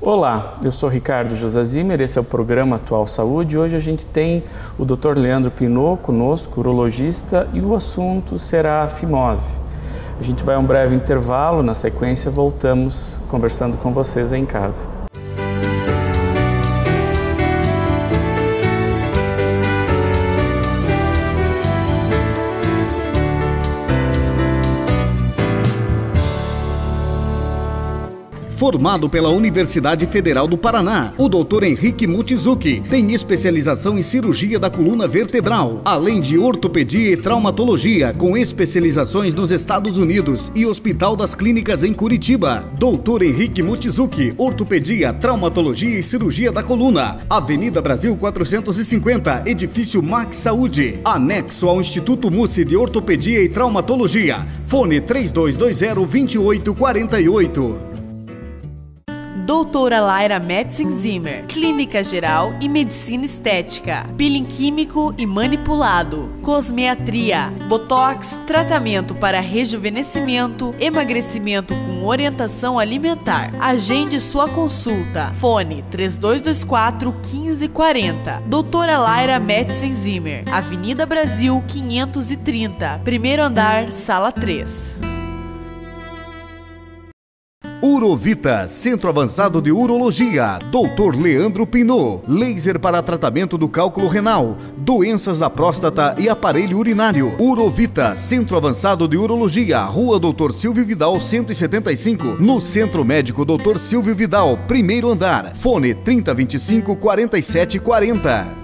Olá, eu sou Ricardo José Zimmer, esse é o programa Atual Saúde. Hoje a gente tem o Dr. Leandro Pinot conosco, urologista, e o assunto será a fimose. A gente vai a um breve intervalo, na sequência voltamos conversando com vocês em casa. Formado pela Universidade Federal do Paraná, o Dr. Henrique Mochizuki tem especialização em cirurgia da coluna vertebral, além de ortopedia e traumatologia, com especializações nos Estados Unidos e Hospital das Clínicas em Curitiba. Dr. Henrique Mochizuki, ortopedia, traumatologia e cirurgia da coluna. Avenida Brasil 450, edifício Max Saúde, anexo ao Instituto Mussi de Ortopedia e Traumatologia. Fone 3220-2848. Doutora Laira Metzen-Zimmer, Clínica Geral e Medicina Estética, peeling químico e manipulado, cosmetria, botox, tratamento para rejuvenescimento, emagrecimento com orientação alimentar. Agende sua consulta. Fone 3224-1540. Doutora Laira Metzen-Zimmer, Avenida Brasil 530, primeiro andar, sala 3. Urovita, Centro Avançado de Urologia, Dr. Leandro Pinot, laser para tratamento do cálculo renal, doenças da próstata e aparelho urinário. Urovita, Centro Avançado de Urologia, Rua Dr. Silvio Vidal 175, no Centro Médico Dr. Silvio Vidal, primeiro andar. Fone 3025-4740.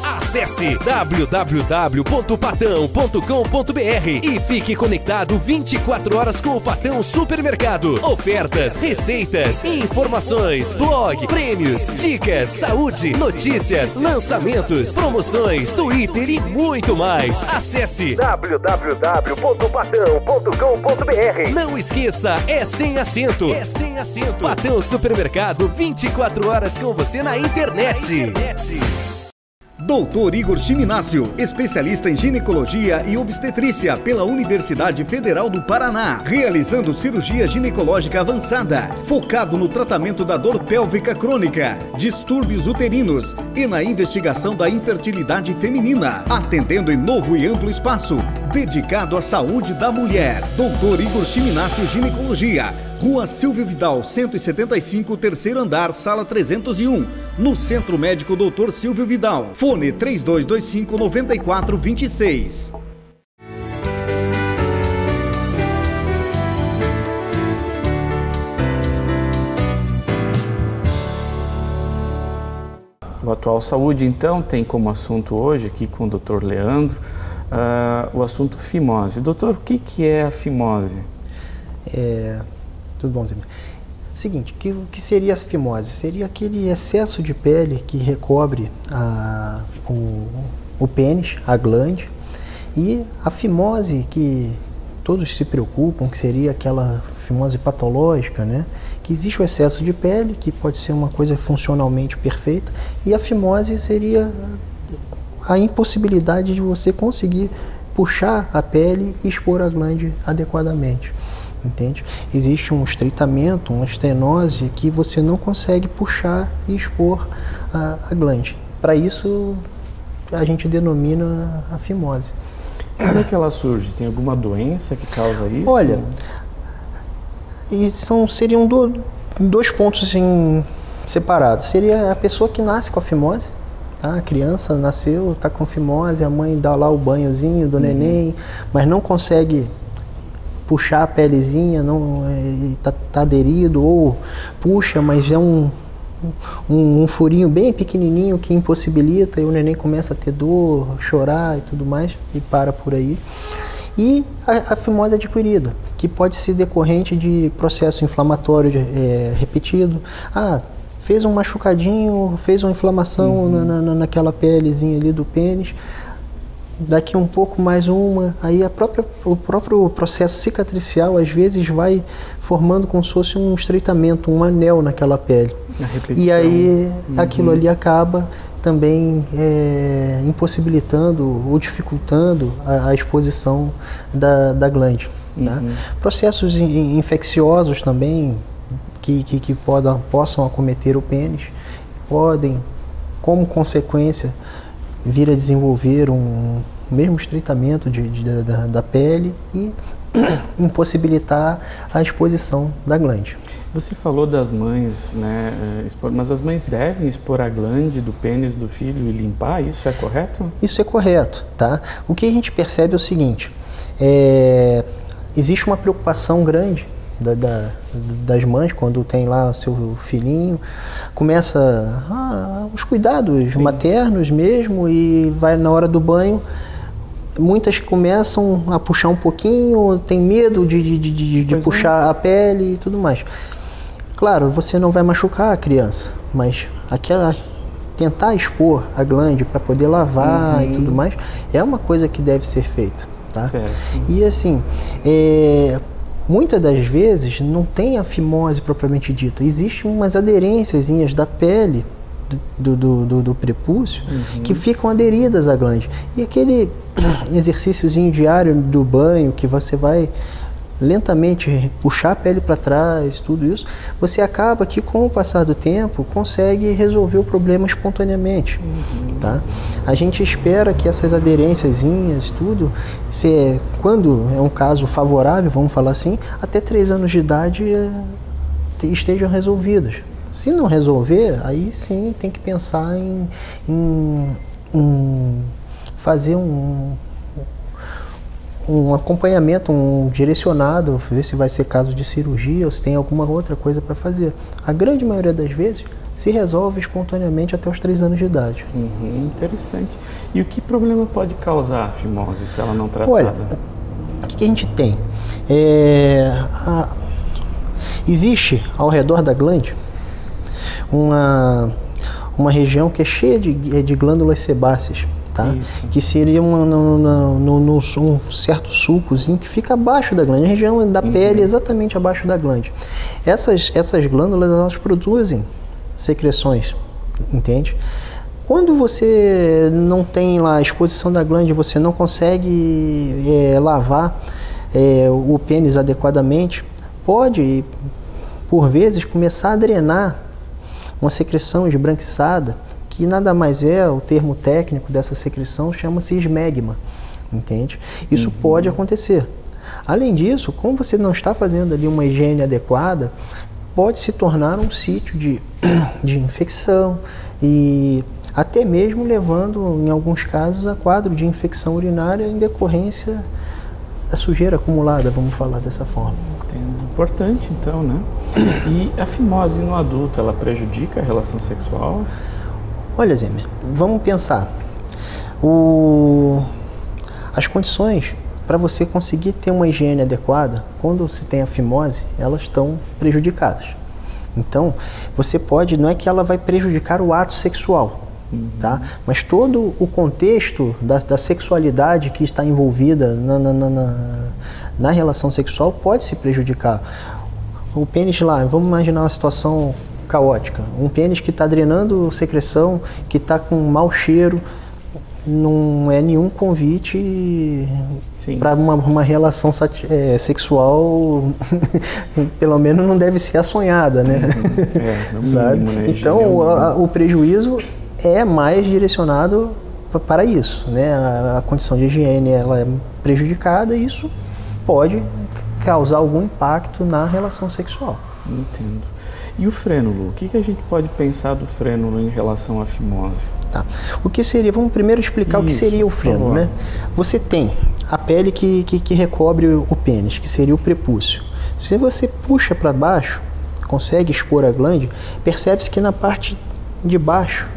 Acesse www.patão.com.br e fique conectado 24 horas com o Patão Supermercado. Ofertas, receitas, informações, blog, prêmios, dicas, saúde, notícias, lançamentos, promoções, Twitter e muito mais. Acesse www.patão.com.br. Não esqueça, é sem acento. É sem acento. Patão Supermercado, 24 horas com você na internet. Dr. Igor Chiminácio, especialista em ginecologia e obstetrícia pela Universidade Federal do Paraná, realizando cirurgia ginecológica avançada, focado no tratamento da dor pélvica crônica, distúrbios uterinos e na investigação da infertilidade feminina, atendendo em novo e amplo espaço, dedicado à saúde da mulher. Dr. Igor Chiminácio Ginecologia, Rua Silvio Vidal 175, terceiro andar, sala 301, no Centro Médico Dr. Silvio Vidal. Fone 3225-9426. O Atual Saúde, então, tem como assunto hoje, aqui com o Dr. Leandro, o assunto fimose. Doutor, o que é a fimose? Tudo bom, Zé? Seguinte, o que seria a fimose? Seria aquele excesso de pele que recobre o pênis, a glande, e a fimose que todos se preocupam, que seria aquela fimose patológica, né? Que existe o excesso de pele, que pode ser uma coisa funcionalmente perfeita, e a fimose seria a impossibilidade de você conseguir puxar a pele e expor a glande adequadamente. Entende? Existe um estreitamento, uma estenose que você não consegue puxar e expor a glande. Para isso, a gente denomina a fimose. Como é que ela surge? Tem alguma doença que causa isso? Olha, seriam dois pontos assim, separados. Seria a pessoa que nasce com a fimose. A criança nasceu, está com fimose, a mãe dá lá o banhozinho do neném, mas não consegue puxar a pelezinha, não tá aderido, ou puxa, mas é um furinho bem pequenininho que impossibilita, e o neném começa a ter dor, chorar e tudo mais, e para por aí. E a fimose adquirida, que pode ser decorrente de processo inflamatório repetido. Fez um machucadinho, fez uma inflamação naquela pelezinha ali do pênis, daqui um pouco mais uma, aí o próprio processo cicatricial às vezes vai formando como se fosse um estreitamento, um anel naquela pele. E aí aquilo ali acaba também impossibilitando ou dificultando a exposição da glande. Né? Processos infecciosos também, que possam acometer o pênis, podem, como consequência, vir a desenvolver um mesmo estreitamento da pele e impossibilitar a exposição da glande. Você falou das mães, né, mas as mães devem expor a glande do pênis do filho e limpar, isso é correto? Isso é correto, tá? O que a gente percebe é o seguinte, existe uma preocupação grande das mães quando tem lá o seu filhinho, começa os cuidados maternos mesmo, e vai na hora do banho, muitas começam a puxar um pouquinho, tem medo de puxar a pele e tudo mais. Claro, você não vai machucar a criança, mas tentar expor a glande para poder lavar e tudo mais, é uma coisa que deve ser feita, tá? Certo. E assim, muitas das vezes não tem a fimose propriamente dita, existem umas aderênciazinhas da pele do prepúcio que ficam aderidas à glande. E aquele exercíciozinho diário do banho, que você vai lentamente puxar a pele para trás, tudo isso, você acaba que com o passar do tempo consegue resolver o problema espontaneamente, tá? A gente espera que essas aderênciazinhas, tudo, quando é um caso favorável, vamos falar assim, até 3 anos de idade estejam resolvidas. Se não resolver, aí sim tem que pensar em fazer um acompanhamento, direcionado, ver se vai ser caso de cirurgia ou se tem alguma outra coisa para fazer. A grande maioria das vezes se resolve espontaneamente até os 3 anos de idade. Interessante. E o que problema pode causar a fimose se ela não tratada? Olha, o que a gente tem? Existe ao redor da glande uma região que é cheia de glândulas sebáceas, tá? Que seria um certo sulcozinho que fica abaixo da glande, a região da pele exatamente abaixo da glande. Essas glândulas, elas produzem secreções, entende? Quando você não tem lá a exposição da glande, você não consegue lavar o pênis adequadamente, pode, por vezes, começar a drenar uma secreção esbranquiçada, que nada mais é, o termo técnico dessa secreção chama-se esmegma, entende? Isso pode acontecer. Além disso, como você não está fazendo ali uma higiene adequada, pode se tornar um sítio de infecção e até mesmo levando, em alguns casos, a quadro de infecção urinária em decorrência da sujeira acumulada, vamos falar dessa forma. Importante, então, né? E a fimose no adulto, ela prejudica a relação sexual? Olha, Zimmer, vamos pensar. As condições para você conseguir ter uma higiene adequada, quando se tem a fimose, elas estão prejudicadas. Então, você pode, não é que ela vai prejudicar o ato sexual, tá? Mas todo o contexto da sexualidade que está envolvida na relação sexual pode se prejudicar. O pênis lá, vamos imaginar uma situação caótica. Um pênis que está drenando secreção, que está com mau cheiro, não é nenhum convite para uma relação sexual, pelo menos não deve ser assonhada, né? Sabe? Mínimo, né? Então, o prejuízo é mais direcionado para isso, né? A condição de higiene ela é prejudicada e isso pode causar algum impacto na relação sexual. Entendo. E o frênulo? O que a gente pode pensar do frênulo em relação à fimose? Tá. O que seria? Vamos primeiro explicar o que seria o frênulo, né? Você tem a pele que recobre o pênis, que seria o prepúcio. Se você puxa para baixo, consegue expor a glande, percebe-se que na parte de baixo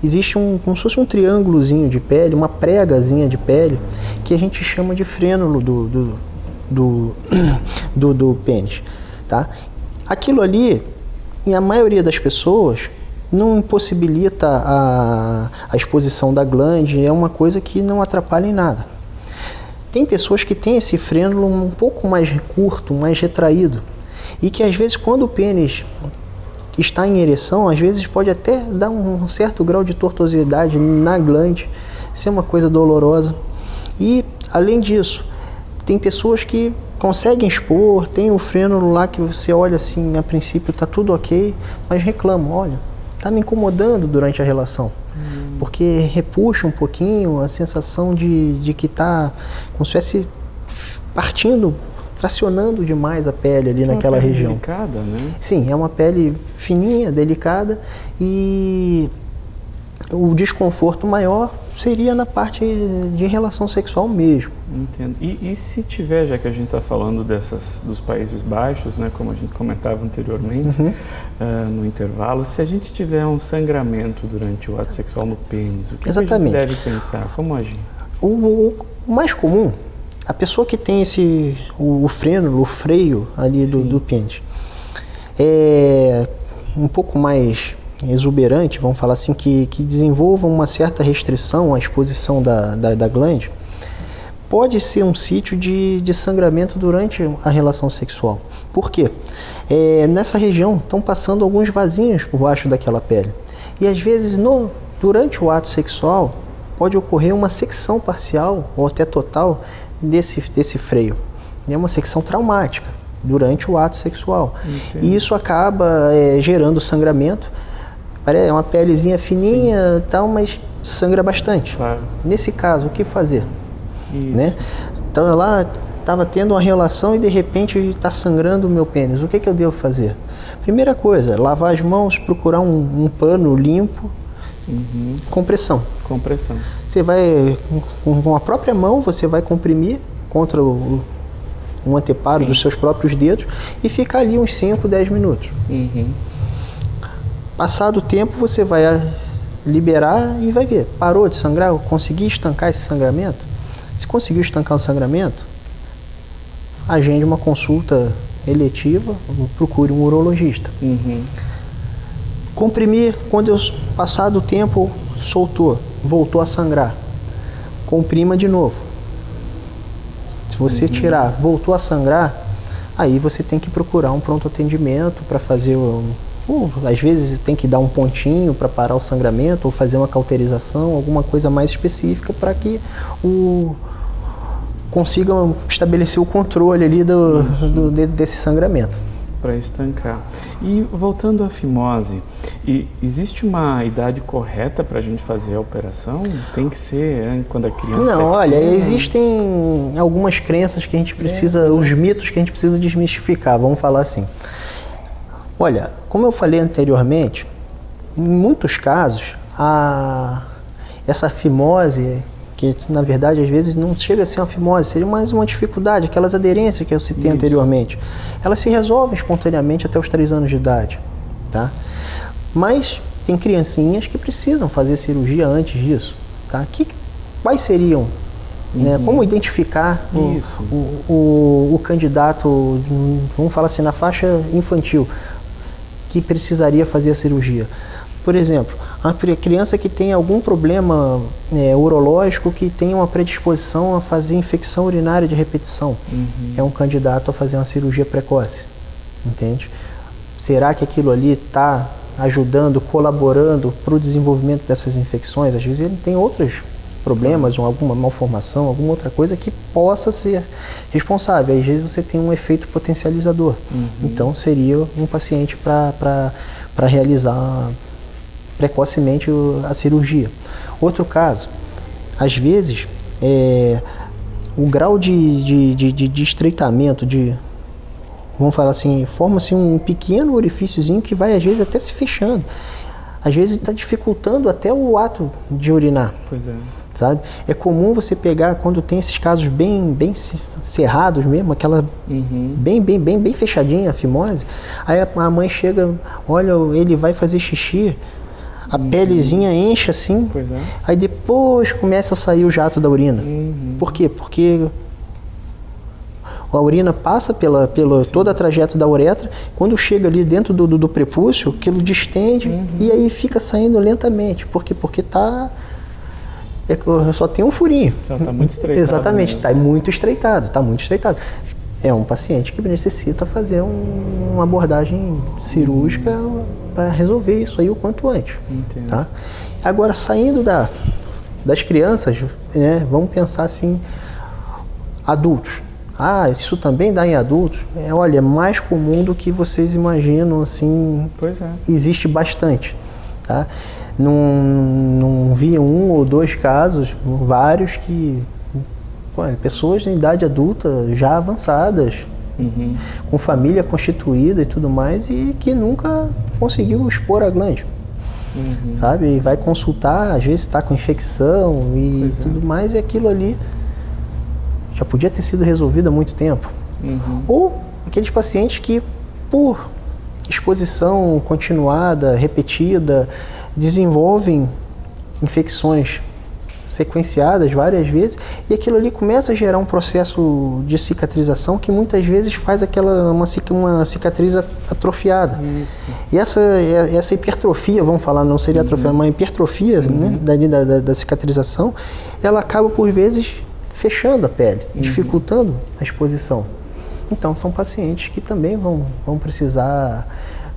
existe como se fosse um triângulozinho de pele, uma pregazinha de pele, que a gente chama de frênulo do pênis, tá? Aquilo ali, a maioria das pessoas, não impossibilita a exposição da glande, é uma coisa que não atrapalha em nada. Tem pessoas que têm esse frênulo um pouco mais curto, mais retraído, e que às vezes quando o pênis está em ereção, às vezes pode até dar um certo grau de tortuosidade na glande, ser uma coisa dolorosa. E, além disso, tem pessoas que conseguem expor, tem o frênulo lá que você olha assim, a princípio está tudo ok, mas reclamam, olha, está me incomodando durante a relação. Porque repuxa um pouquinho a sensação de que está como se estivesse partindo, tracionando demais a pele ali naquela região. É uma pele delicada, né? Sim, é uma pele fininha, delicada, e o desconforto maior seria na parte de relação sexual mesmo. Entendo. E se tiver, já que a gente está falando dos Países Baixos, né, como a gente comentava anteriormente, no intervalo, se a gente tiver um sangramento durante o ato sexual no pênis, o que a gente deve pensar? Como agir? O mais comum, a pessoa que tem o frênulo, o freio ali do pênis, é um pouco mais exuberante, vamos falar assim, que desenvolva uma certa restrição à exposição da glande, pode ser um sítio de sangramento durante a relação sexual. Por quê? Nessa região estão passando alguns vasinhos por baixo daquela pele. E às vezes, durante o ato sexual, pode ocorrer uma secção parcial ou até total desse freio. É uma secção traumática durante o ato sexual. Entendo. E isso acaba gerando sangramento. É uma pelezinha fininha, tal, mas sangra bastante. Claro. Nesse caso, o que fazer? Né? Então ela estava tendo uma relação e de repente está sangrando o meu pênis. O que eu devo fazer? Primeira coisa, lavar as mãos, procurar um pano limpo, compressão. Compressão. Você vai, com a própria mão, você vai comprimir contra um anteparo dos seus próprios dedos e ficar ali uns 5, 10 minutos. Passado o tempo, você vai liberar e vai ver. Parou de sangrar? Eu consegui estancar esse sangramento? Se conseguiu estancar o sangramento, agende uma consulta eletiva, procure um urologista. Comprimir, quando passado o tempo, soltou, voltou a sangrar. Comprima de novo. Se você tirar, voltou a sangrar, aí você tem que procurar um pronto atendimento para fazer às vezes tem que dar um pontinho para parar o sangramento ou fazer uma cauterização, alguma coisa mais específica para que consiga estabelecer o controle ali desse sangramento. Para estancar. E voltando à fimose, existe uma idade correta para a gente fazer a operação? Tem que ser quando a criança... Não, olha, existem algumas crenças que a gente precisa, os mitos que a gente precisa desmistificar, vamos falar assim. Olha, como eu falei anteriormente, em muitos casos, essa fimose, que na verdade às vezes não chega a ser uma fimose, seria mais uma dificuldade, aquelas aderências que eu citei anteriormente, elas se resolvem espontaneamente até os 3 anos de idade, tá? Mas tem criancinhas que precisam fazer cirurgia antes disso, tá? Quais seriam, né? Como identificar o candidato, vamos falar assim, na faixa infantil, que precisaria fazer a cirurgia? Por exemplo, a criança que tem algum problema urológico, que tem uma predisposição a fazer infecção urinária de repetição, é um candidato a fazer uma cirurgia precoce, entende? Será que aquilo ali está ajudando, colaborando para o desenvolvimento dessas infecções? Às vezes ele tem outros problemas, ou alguma malformação, alguma outra coisa que possa ser responsável. Às vezes você tem um efeito potencializador. Então seria um paciente para realizar precocemente a cirurgia. Outro caso, às vezes o grau de estreitamento, vamos falar assim, forma-se um pequeno orifíciozinho que vai às vezes até se fechando. Às vezes está dificultando até o ato de urinar. Pois é. Sabe? É comum você pegar, quando tem esses casos bem cerrados mesmo, aquela bem fechadinha a fimose, aí a mãe chega, olha, ele vai fazer xixi, a pelezinha enche assim, aí depois começa a sair o jato da urina. Por quê? Porque a urina passa pela toda a trajeto da uretra, quando chega ali dentro do prepúcio, aquilo distende e aí fica saindo lentamente. Por quê? Porque só tem um furinho. Já está muito estreitado. Exatamente, está muito estreitado, É um paciente que necessita fazer uma abordagem cirúrgica para resolver isso aí o quanto antes. Tá? Agora, saindo das crianças, né, vamos pensar assim, adultos. Ah, isso também dá em adultos? Olha, é mais comum do que vocês imaginam, assim. Pois é. Existe bastante, tá? Não vi 1 ou 2 casos, vários que... pessoas em idade adulta, já avançadas, com família constituída e tudo mais, e que nunca conseguiu expor a glândula. Sabe? E vai consultar, às vezes está com infecção e tudo mais, e aquilo ali já podia ter sido resolvido há muito tempo. Ou aqueles pacientes que, por exposição continuada, repetida, desenvolvem infecções sequenciadas várias vezes, e aquilo ali começa a gerar um processo de cicatrização que muitas vezes faz uma cicatriz atrofiada. E essa hipertrofia, vamos falar, não seria atrofia, uma hipertrofia, né, da cicatrização, ela acaba por vezes fechando a pele, dificultando a exposição. Então são pacientes que também vão precisar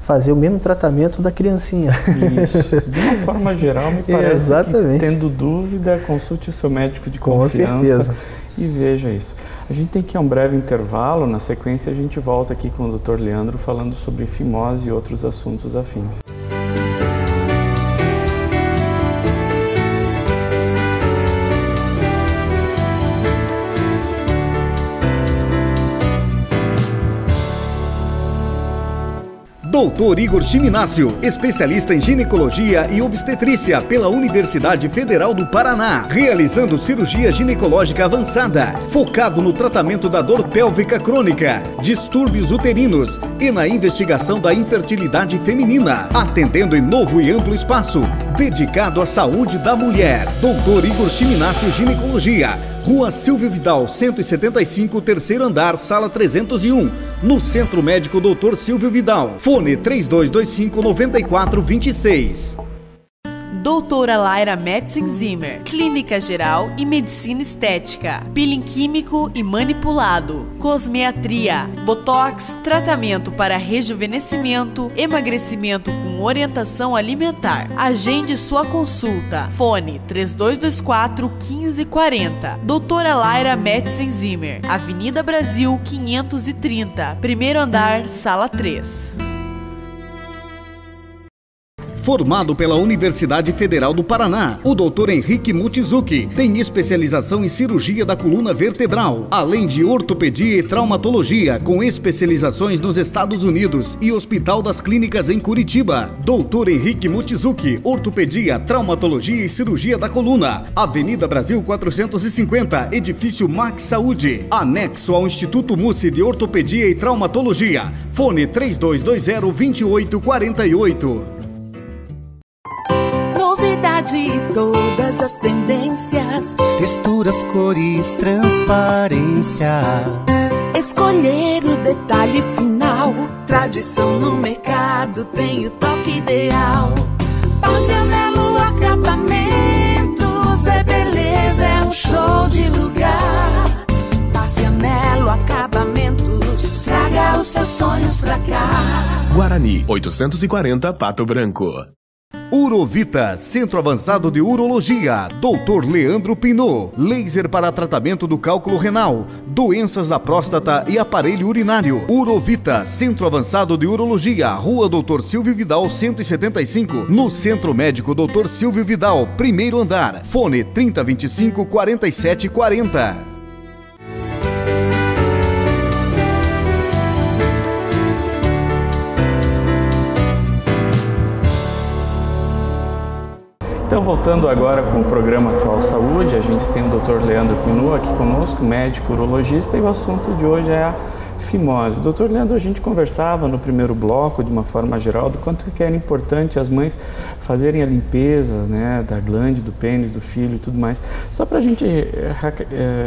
fazer o mesmo tratamento da criancinha. Isso. De uma forma geral, me parece que, tendo dúvida, consulte o seu médico de confiança. Com certeza. E veja isso. A gente tem que ir a um breve intervalo. Na sequência, a gente volta aqui com o Dr. Leandro falando sobre fimose e outros assuntos afins. Doutor Igor Chiminácio, especialista em ginecologia e obstetrícia pela Universidade Federal do Paraná, realizando cirurgia ginecológica avançada, focado no tratamento da dor pélvica crônica, distúrbios uterinos e na investigação da infertilidade feminina, atendendo em novo e amplo espaço, dedicado à saúde da mulher. Doutor Igor Chiminácio Ginecologia, Rua Silvio Vidal, 175, terceiro andar, sala 301, no Centro Médico Dr. Silvio Vidal. Fone 3225-9426. Doutora Laira Metzinzimmer, Clínica Geral e Medicina Estética, peeling químico e manipulado, cosmetria, botox, tratamento para rejuvenescimento, emagrecimento com orientação alimentar. Agende sua consulta. Fone 3224-1540. Doutora Laira Metzinzimmer, Avenida Brasil 530, primeiro andar, sala 3. Formado pela Universidade Federal do Paraná, o Dr. Henrique Mochizuki tem especialização em cirurgia da coluna vertebral, além de ortopedia e traumatologia, com especializações nos Estados Unidos e Hospital das Clínicas em Curitiba. Dr. Henrique Mochizuki, ortopedia, traumatologia e cirurgia da coluna, Avenida Brasil 450, edifício Max Saúde, anexo ao Instituto Mussi de Ortopedia e Traumatologia. Fone 3220-2848. De todas as tendências, texturas, cores, transparências. Escolher o detalhe final, tradição no mercado tem o toque ideal. Pazianello Acabamentos, é beleza, é um show de lugar. Pazianello Acabamentos, traga os seus sonhos pra cá. Guarani, 840, Pato Branco. Urovita, Centro Avançado de Urologia, Dr. Leandro Pinot, laser para tratamento do cálculo renal, doenças da próstata e aparelho urinário. Urovita, Centro Avançado de Urologia, Rua Dr. Silvio Vidal 175, no Centro Médico Dr. Silvio Vidal, primeiro andar. Fone 3025-4740. Então, voltando agora com o programa Atual Saúde, a gente tem o Dr. Leandro Pinot aqui conosco, médico urologista, e o assunto de hoje é a fimose. Dr. Leandro, a gente conversava no primeiro bloco, de uma forma geral, do quanto que era importante as mães fazerem a limpeza, né, da glande, do pênis, do filho e tudo mais. Só para a gente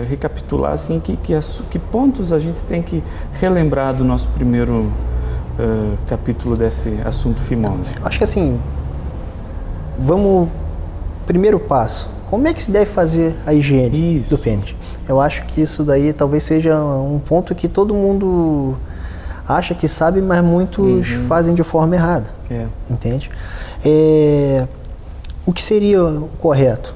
recapitular, assim, que pontos a gente tem que relembrar do nosso primeiro capítulo desse assunto fimose. Acho que assim, primeiro passo, como é que se deve fazer a higiene do pênis? Eu acho que isso daí talvez seja um ponto que todo mundo acha que sabe, mas muitos fazem de forma errada, entende? O que seria o correto?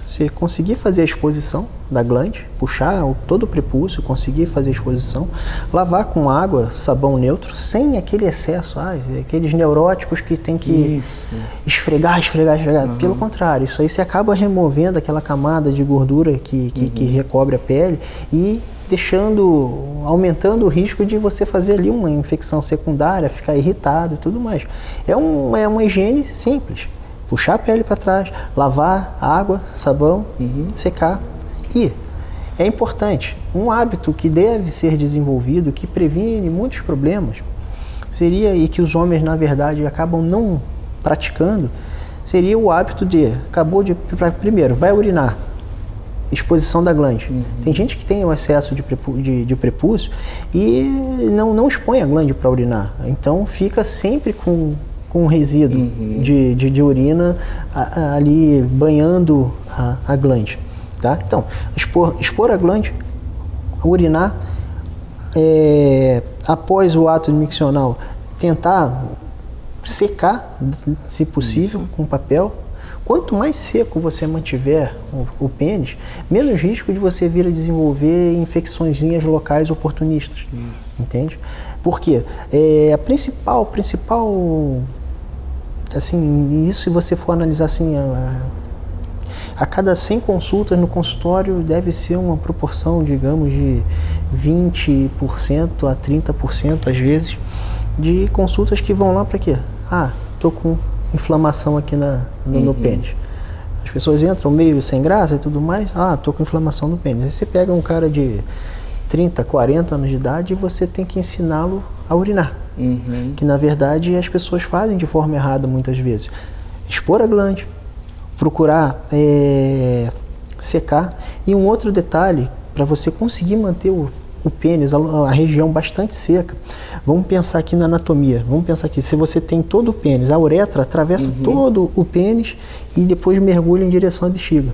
Você conseguir fazer a exposição da glande, puxar todo o prepúcio, conseguir fazer exposição, lavar com água, sabão neutro, sem aquele excesso, aqueles neuróticos que tem que esfregar. Pelo contrário, isso aí você acaba removendo aquela camada de gordura que recobre a pele e aumentando o risco de você fazer ali uma infecção secundária, ficar irritado e tudo mais. É uma higiene simples. Puxar a pele para trás, lavar, água, sabão, secar. E é importante, um hábito que deve ser desenvolvido, que previne muitos problemas, seria, e que os homens na verdade acabam não praticando, seria o hábito primeiro, vai urinar, exposição da glande. Tem gente que tem um excesso de prepúcio e não expõe a glande para urinar, então fica sempre com um resíduo de urina ali banhando a glande. Tá? Então, expor a glande, urinar, após o ato miccional, tentar secar, se possível, com papel. Quanto mais seco você mantiver o pênis, menos risco de você vir a desenvolver infecçõezinhas locais oportunistas. Entende? Por quê? A principal, assim, isso se você for analisar assim, a cada 100 consultas no consultório deve ser uma proporção, digamos, de 20% a 30% às vezes, de consultas que vão lá para quê? Tô com inflamação aqui no pênis. As pessoas entram meio sem graça e tudo mais, tô com inflamação no pênis. Aí você pega um cara de 30, 40 anos de idade e você tem que ensiná-lo a urinar. Que na verdade as pessoas fazem de forma errada muitas vezes. Expor a glande, procurar secar. E um outro detalhe, para você conseguir manter o pênis, a região bastante seca, vamos pensar aqui na anatomia. Vamos pensar aqui, se você tem todo o pênis, a uretra atravessa todo o pênis e depois mergulha em direção à bexiga.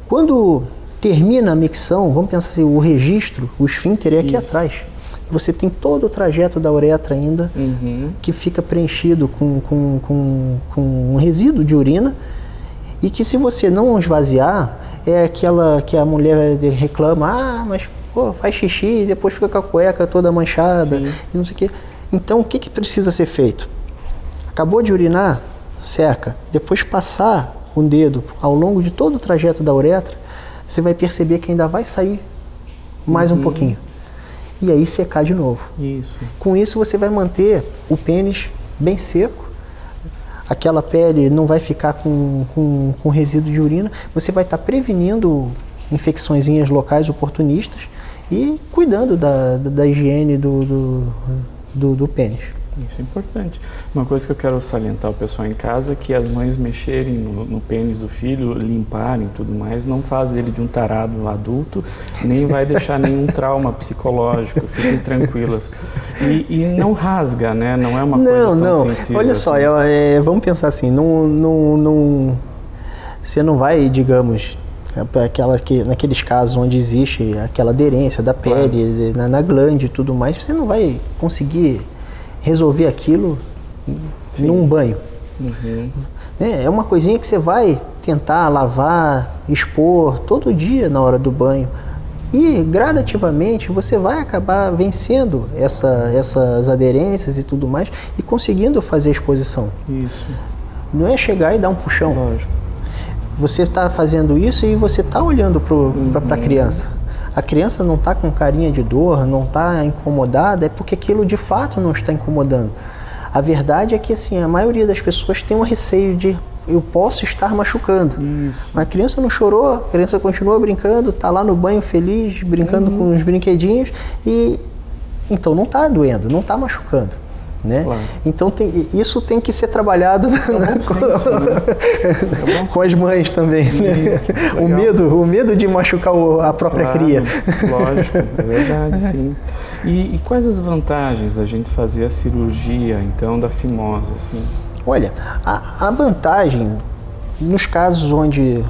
Quando termina a micção, vamos pensar assim, o registro, o esfíncter é aqui atrás. Você tem todo o trajeto da uretra ainda, que fica preenchido com um resíduo de urina, e que se você não esvaziar, é aquela que a mulher reclama, mas faz xixi e depois fica com a cueca toda manchada, e não sei o quê. Então o que precisa ser feito? Acabou de urinar, seca, depois passar o dedo ao longo de todo o trajeto da uretra, você vai perceber que ainda vai sair mais um pouquinho. E aí secar de novo. Com isso você vai manter o pênis bem seco, aquela pele não vai ficar com resíduo de urina, você vai estar prevenindo infecçõezinhas locais oportunistas e cuidando da higiene do pênis. Isso é importante. Uma coisa que eu quero salientar ao pessoal em casa é que as mães mexerem no pênis do filho, limparem e tudo mais, não faz ele de um tarado adulto, nem vai deixar nenhum trauma psicológico, fiquem tranquilas. E não rasga, né? Não é uma coisa tão sensível. Olha só, vamos pensar assim, você não vai, digamos, naqueles casos onde existe aquela aderência da pele, na glande e tudo mais, você não vai conseguir resolver aquilo num banho. É uma coisinha que você vai tentar lavar, expor todo dia na hora do banho. E gradativamente você vai acabar vencendo essas aderências e tudo mais e conseguindo fazer a exposição. Não é chegar e dar um puxão. Lógico. Você está fazendo isso e você está olhando para a criança. A criança não está com carinha de dor, não está incomodada, é porque aquilo de fato não está incomodando. A verdade é que assim, a maioria das pessoas tem um receio de eu posso estar machucando. Mas a criança não chorou, a criança continua brincando, está lá no banho feliz, brincando com os brinquedinhos, e então não está doendo, não está machucando. Né? Claro. Então isso tem que ser trabalhado com as mães também. Isso, né? O medo de machucar a própria cria. Lógico, é verdade, sim. E quais as vantagens da gente fazer a cirurgia, então, da fimose? Assim? Olha, a vantagem, nos casos onde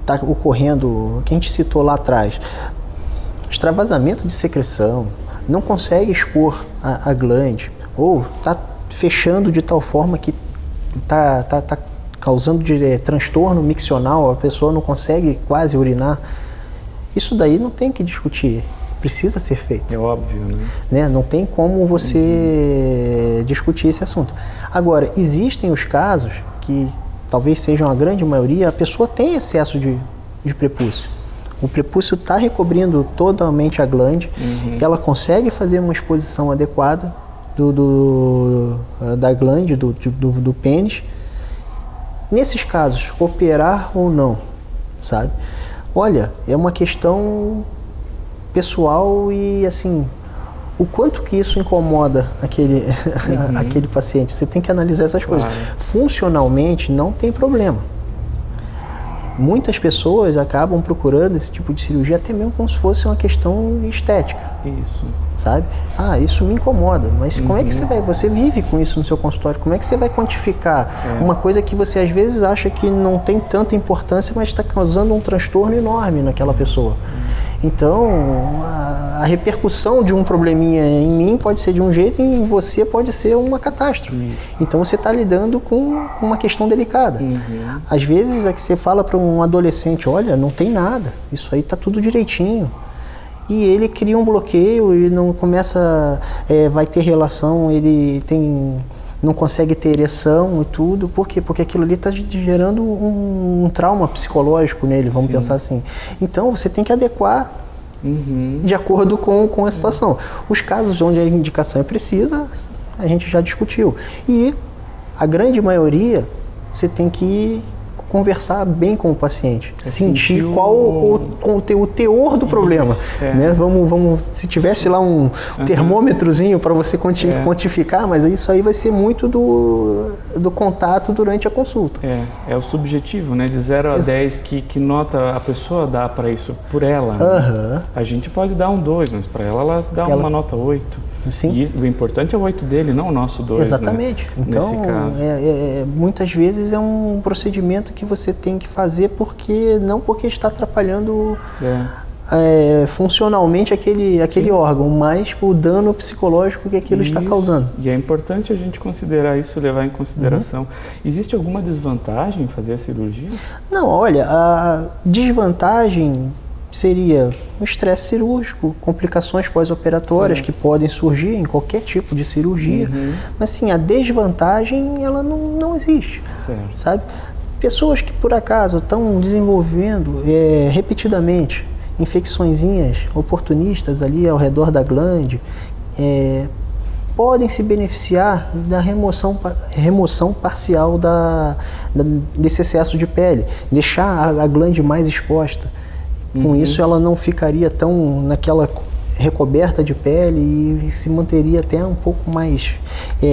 está ocorrendo, o que a gente citou lá atrás, extravasamento de secreção, não consegue expor a glande, ou está fechando de tal forma que está causando transtorno miccional, a pessoa não consegue quase urinar. Isso daí não tem que discutir, precisa ser feito. É óbvio, né? Não tem como você discutir esse assunto. Agora, existem os casos que talvez sejam a grande maioria, a pessoa tem excesso de prepúcio. O prepúcio está recobrindo totalmente a glande, ela consegue fazer uma exposição adequada da glande, do pênis. Nesses casos, operar ou não, sabe? Olha, é uma questão pessoal e, assim, o quanto que isso incomoda aquele paciente. Você tem que analisar essas coisas. Funcionalmente, não tem problema. Muitas pessoas acabam procurando esse tipo de cirurgia até mesmo como se fosse uma questão estética. Isso. Sabe? Isso me incomoda, mas como é que você vive com isso no seu consultório? Como é que você vai quantificar uma coisa que você às vezes acha que não tem tanta importância, mas está causando um transtorno enorme naquela pessoa? Então, a repercussão de um probleminha em mim pode ser de um jeito e em você pode ser uma catástrofe. Então, você está lidando com uma questão delicada. Às vezes, é que você fala para um adolescente, olha, não tem nada, isso aí está tudo direitinho. E ele cria um bloqueio e não começa, vai ter relação, ele não consegue ter ereção e tudo. Por quê? Porque aquilo ali está gerando um trauma psicológico nele, vamos pensar assim. Então, você tem que adequar de acordo com a situação. Os casos onde a indicação é precisa, a gente já discutiu. E a grande maioria, você tem que conversar bem com o paciente, sentir qual o teor do problema. Né? Vamos, se tivesse lá um termômetrozinho para você quantificar, mas isso aí vai ser muito do contato durante a consulta. É o subjetivo, né? De 0 a 10, que nota a pessoa dá para isso por ela. Né? A gente pode dar um 2, mas para ela dá uma nota 8. Sim. E o importante é o 8 dele, não o nosso 2. Exatamente. Né? Então, nesse caso. Muitas vezes é um procedimento que você tem que fazer não porque está atrapalhando funcionalmente aquele órgão, mas o dano psicológico que aquilo está causando. E é importante a gente considerar isso, levar em consideração. Existe alguma desvantagem em fazer a cirurgia? Não, olha, a desvantagem seria o estresse cirúrgico, complicações pós-operatórias que podem surgir em qualquer tipo de cirurgia, mas sim, a desvantagem ela não existe, sabe? Pessoas que por acaso estão desenvolvendo repetidamente infecçõezinhas oportunistas ali ao redor da glande, podem se beneficiar da remoção parcial desse excesso de pele, deixar a glande mais exposta. Com isso ela não ficaria tão naquela recoberta de pele e se manteria até um pouco mais,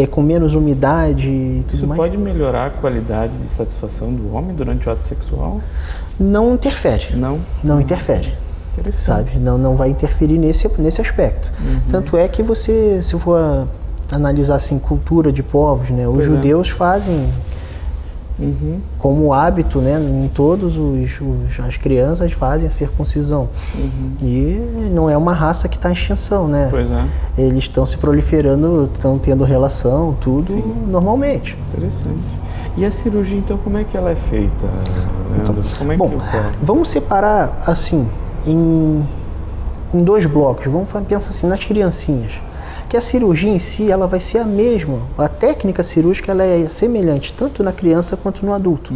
com menos umidade e tudo mais. Isso pode melhorar a qualidade de satisfação do homem durante o ato sexual? Não interfere. Não interfere. Interessante. Sabe? Não vai interferir nesse aspecto. Tanto é que você, se for analisar assim, cultura de povos, né? Os judeus fazem como hábito, né? Em todos as crianças fazem a circuncisão. E não é uma raça que está em extinção, né? Eles estão se proliferando, estão tendo relação, tudo normalmente. Interessante. E a cirurgia, então, como é que ela é feita, Leandro? Como é que ocorre? Vamos separar assim em 2 blocos. Vamos pensar assim nas criancinhas. Que a cirurgia em si, ela vai ser a mesma. A técnica cirúrgica, ela é semelhante, tanto na criança quanto no adulto.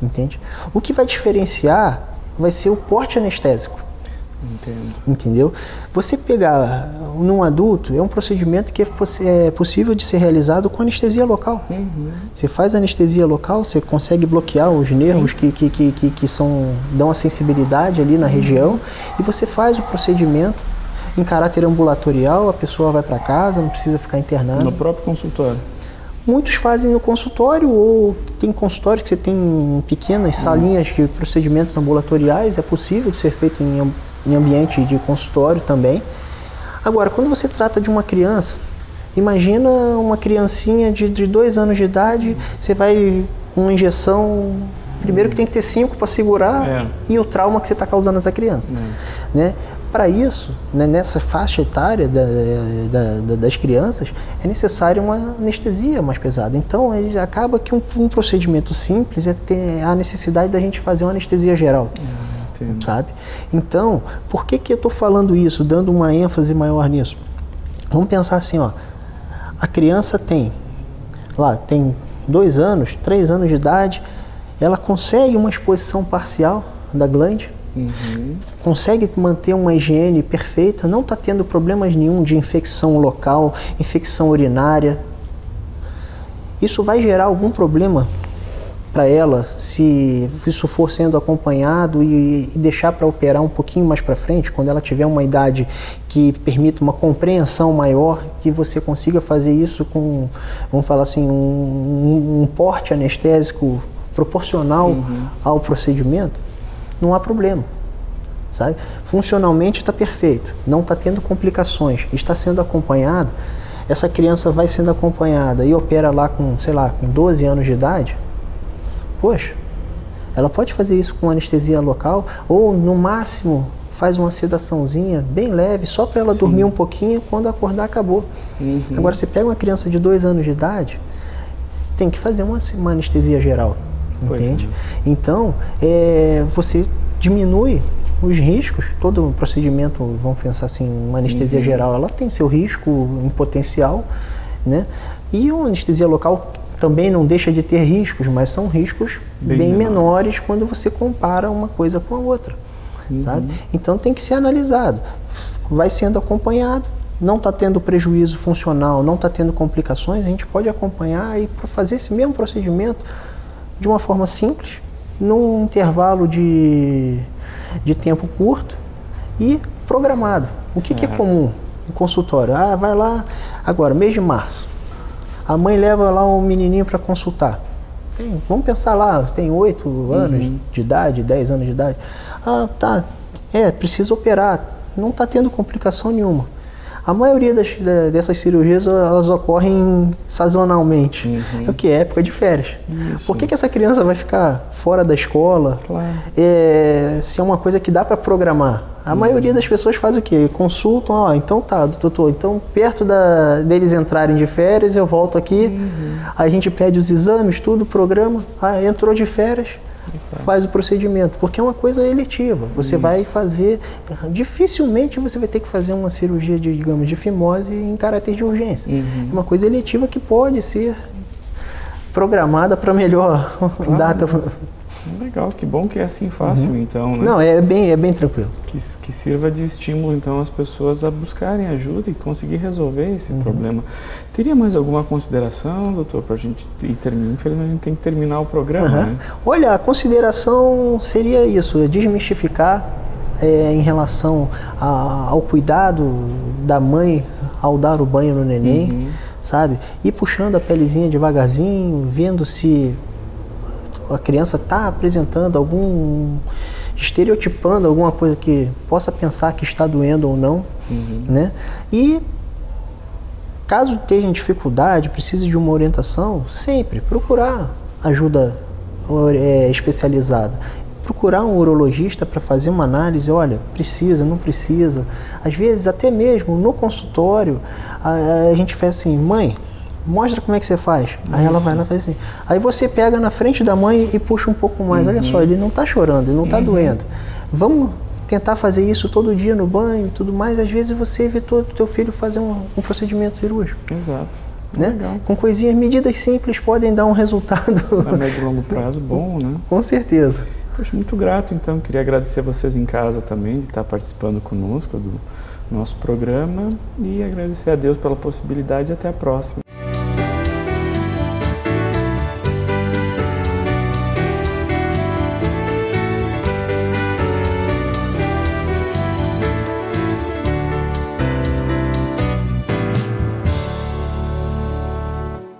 Entende? O que vai diferenciar vai ser o porte anestésico. Entendeu? Você pegar num adulto, é um procedimento que é possível de ser realizado com anestesia local. Você faz anestesia local, você consegue bloquear os nervos que dão a sensibilidade ali na região, e você faz o procedimento em caráter ambulatorial, a pessoa vai para casa, não precisa ficar internada. No próprio consultório? Muitos fazem no consultório, ou tem consultório que você tem pequenas salinhas de procedimentos ambulatoriais, é possível de ser feito em ambiente de consultório também. Agora, quando você trata de uma criança, imagina uma criancinha de 2 anos de idade, você vai com uma injeção Primeiro que tem que ter 5 para segurar e o trauma que você está causando nessa criança. Né? Para isso, né, nessa faixa etária das crianças, é necessário uma anestesia mais pesada. Então, ele acaba que um procedimento simples é ter a necessidade da gente fazer uma anestesia geral. Sabe? Então, por que eu estou falando isso, dando uma ênfase maior nisso? Vamos pensar assim, ó, a criança tem 2 anos, 3 anos de idade, ela consegue uma exposição parcial da glande, consegue manter uma higiene perfeita, não está tendo problemas nenhum de infecção local, infecção urinária. Isso vai gerar algum problema para ela se isso for sendo acompanhado e deixar para operar um pouquinho mais para frente, quando ela tiver uma idade que permita uma compreensão maior, que você consiga fazer isso com, vamos falar assim, um porte anestésico proporcional ao procedimento, não há problema, sabe? Funcionalmente está perfeito, não está tendo complicações, está sendo acompanhado, essa criança vai sendo acompanhada e opera lá com, sei lá, com 12 anos de idade, poxa, ela pode fazer isso com anestesia local ou no máximo faz uma sedaçãozinha bem leve, só para ela dormir um pouquinho, quando acordar acabou. Agora você pega uma criança de 2 anos de idade, tem que fazer uma anestesia geral. Entende? Então, você diminui os riscos, todo procedimento, vamos pensar assim, uma anestesia geral, ela tem seu risco em potencial, né? E uma anestesia local também não deixa de ter riscos, mas são riscos bem menores quando você compara uma coisa com a outra, sabe? Então tem que ser analisado, vai sendo acompanhado, não está tendo prejuízo funcional, não está tendo complicações, a gente pode acompanhar e fazer esse mesmo procedimento de uma forma simples, num intervalo de tempo curto e programado. O que é comum no consultório? Vai lá, agora, mês de março, a mãe leva lá um menininho para consultar. Vamos pensar lá, tem 8 anos de idade, 10 anos de idade. Precisa operar, não está tendo complicação nenhuma. A maioria dessas cirurgias, elas ocorrem sazonalmente, que é época de férias. Por que essa criança vai ficar fora da escola, se é uma coisa que dá para programar? A maioria das pessoas faz o quê? Consultam, então tá, doutor, então perto deles entrarem de férias, eu volto aqui, aí a gente pede os exames, tudo, programa, entrou de férias, faz o procedimento, porque é uma coisa eletiva. Você vai fazer, dificilmente você vai ter que fazer uma cirurgia de fimose em caráter de urgência. É uma coisa eletiva que pode ser programada para melhor data. Legal, que bom que é assim fácil, então, né? Não, é bem tranquilo. Que sirva de estímulo, então, às pessoas a buscarem ajuda e conseguir resolver esse problema. Teria mais alguma consideração, doutor, para a gente ir terminar? Infelizmente, a gente tem que terminar o programa, né? Olha, a consideração seria isso, desmistificar em relação ao cuidado da mãe ao dar o banho no neném, sabe? Ir puxando a pelezinha devagarzinho, vendo se a criança está apresentando estereotipando alguma coisa que possa pensar que está doendo ou não, né? E caso tenha dificuldade, precise de uma orientação, sempre procurar ajuda especializada. Procurar um urologista para fazer uma análise, olha, precisa, não precisa. Às vezes, até mesmo no consultório, a gente faz assim, mãe, mostra como é que você faz. Aí ela vai lá e faz assim. Aí você pega na frente da mãe e puxa um pouco mais. Olha só, ele não está chorando, ele não está doendo. Vamos tentar fazer isso todo dia no banho e tudo mais. Às vezes você evitou do teu filho fazer um procedimento cirúrgico. Exato. Né? Legal. Com coisinhas, medidas simples podem dar um resultado. A médio e longo prazo, bom, né? Com certeza. Poxa, muito grato, então. Queria agradecer a vocês em casa também de estar participando conosco do nosso programa e agradecer a Deus pela possibilidade e até a próxima.